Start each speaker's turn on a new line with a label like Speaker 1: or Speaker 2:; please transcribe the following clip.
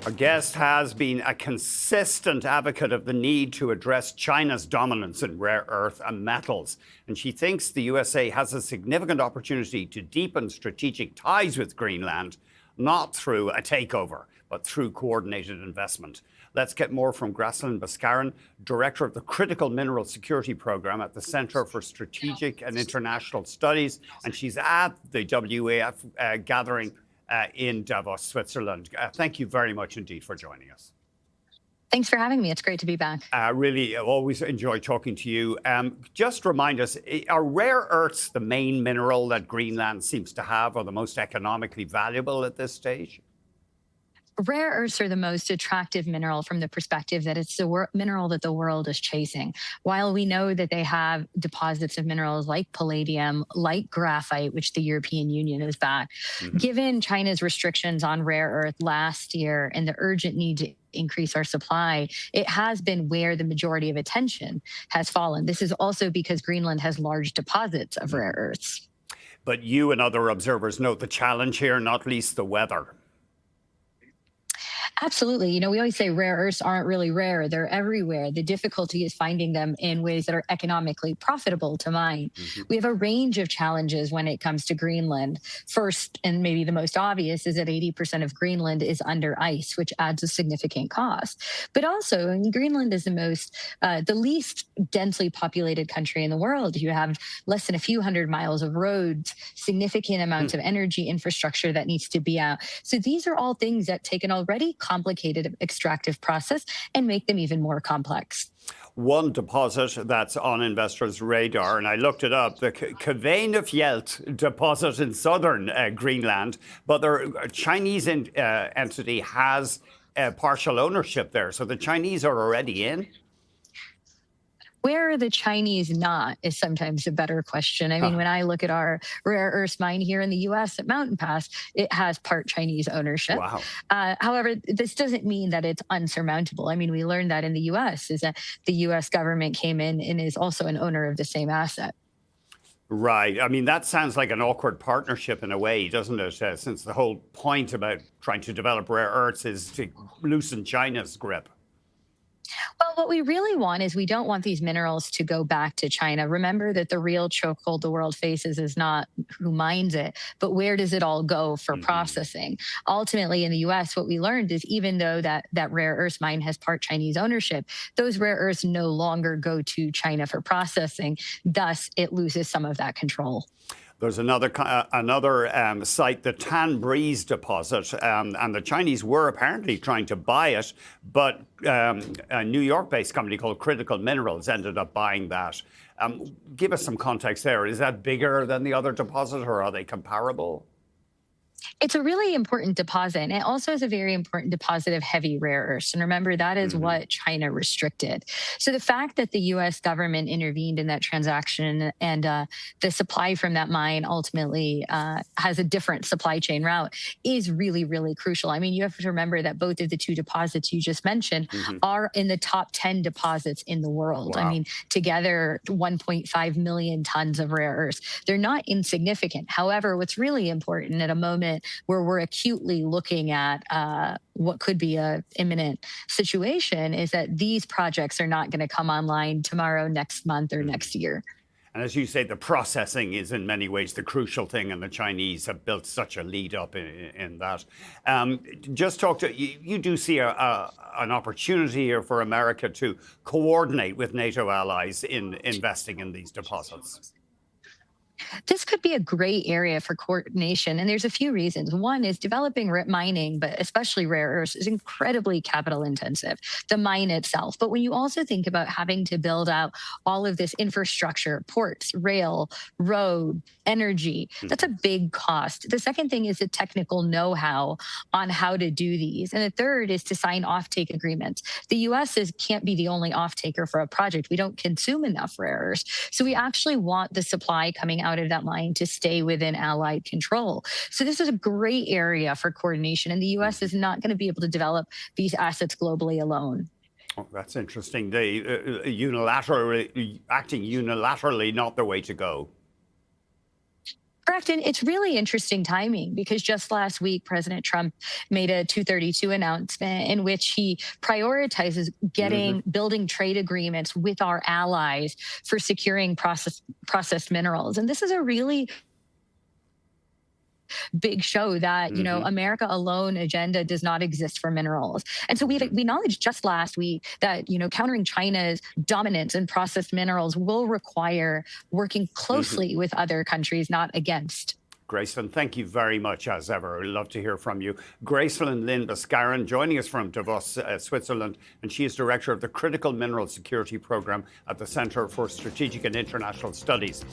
Speaker 1: Our guest has been a consistent advocate of the need to address China's dominance in rare earth and metals. And she thinks the USA has a significant opportunity to deepen strategic ties with Greenland, not through a takeover, but through coordinated investment. Let's get more from Gracelin Baskaran, Director of the Critical Mineral Security Program at the Center for Strategic and International Studies. And she's at the WEF gathering in Davos, Switzerland. Thank you very much indeed for joining us.
Speaker 2: Thanks for having me. It's great to be back.
Speaker 1: Really, always enjoy talking to you. Just remind us, are rare earths the main mineral that Greenland seems to have, or the most economically valuable at this stage?
Speaker 2: Rare earths are the most attractive mineral from the perspective that it's the mineral that the world is chasing. While we know that they have deposits of minerals like palladium, like graphite, which the European Union is back, given China's restrictions on rare earth last year and the urgent need to increase our supply, it has been where the majority of attention has fallen. This is also because Greenland has large deposits of rare earths.
Speaker 1: But you and other observers note the challenge here, not least the weather.
Speaker 2: Absolutely. You know, we always say rare earths aren't really rare. They're everywhere. The difficulty is finding them in ways that are economically profitable to mine. We have a range of challenges when it comes to Greenland. First, and maybe the most obvious, is that 80% of Greenland is under ice, which adds a significant cost. But also, Greenland is the least densely populated country in the world. You have less than a few hundred miles of roads, significant amounts of energy infrastructure that needs to be out. So these are all things that take an already complicated extractive process and make them even more complex.
Speaker 1: One deposit that's on investors' radar, and I looked it up, the Kvanefjeld deposit in southern Greenland, but a Chinese entity has partial ownership there. So the Chinese are already in?
Speaker 2: Where are the Chinese not is sometimes a better question. I mean, when I look at our rare earth mine here in the U.S. at Mountain Pass, it has part Chinese ownership.
Speaker 1: Wow.
Speaker 2: However, this doesn't mean that it's unsurmountable. I mean, we learned that in the U.S. is that the U.S. government came in and is also an owner of the same asset.
Speaker 1: Right. I mean, that sounds like an awkward partnership in a way, doesn't it? Since the whole point about trying to develop rare earths is to loosen China's grip.
Speaker 2: Well, what we really want is we don't want these minerals to go back to China. Remember that the real chokehold the world faces is not who mines it, but where does it all go for processing? Ultimately, in the U.S., what we learned is even though that rare earth mine has part Chinese ownership, those rare earths no longer go to China for processing. Thus, it loses some of that control.
Speaker 1: There's another site, the Tan Breeze deposit, and the Chinese were apparently trying to buy it, but a New York-based company called Critical Minerals ended up buying that. Give us some context there. Is that bigger than the other deposit, or are they comparable?
Speaker 2: It's a really important deposit, and it also is a very important deposit of heavy rare earths. And remember, that is what China restricted. So the fact that the U.S. government intervened in that transaction and the supply from that mine ultimately has a different supply chain route is really, really crucial. I mean, you have to remember that both of the two deposits you just mentioned are in the top 10 deposits in the world.
Speaker 1: Wow.
Speaker 2: I mean, together, 1.5 million tons of rare earths. They're not insignificant. However, what's really important at a moment where we're acutely looking at what could be an imminent situation is that these projects are not going to come online tomorrow, next month, or next year.
Speaker 1: And as you say, the processing is in many ways the crucial thing, and the Chinese have built such a lead up in that. Just talk to you do see an opportunity here for America to coordinate with NATO allies in investing in these deposits.
Speaker 2: This could be a great area for coordination, and there's a few reasons. One is developing mining, but especially rare earths, is incredibly capital intensive, the mine itself. But when you also think about having to build out all of this infrastructure, ports, rail, road, energy, that's a big cost. The second thing is the technical know-how on how to do these. And the third is to sign offtake agreements. The U.S. can't be the only offtaker for a project. We don't consume enough rare earths. So we actually want the supply coming out of that mine to stay within Allied control. So this is a great area for coordination, and the U.S. is not going to be able to develop these assets globally alone.
Speaker 1: Oh, that's interesting. They acting unilaterally, not the way to go.
Speaker 2: Correct. And it's really interesting timing because just last week, President Trump made a 232 announcement in which he prioritizes building trade agreements with our allies for securing processed minerals. And this is a really big show that America alone agenda does not exist for minerals. And so we acknowledged just last week that countering China's dominance in processed minerals will require working closely with other countries, not against.
Speaker 1: Gracelin, thank you very much, as ever. I'd love to hear from you. Gracelin Baskaran joining us from Davos, Switzerland, and she is director of the Critical Mineral Security Program at the Center for Strategic and International Studies.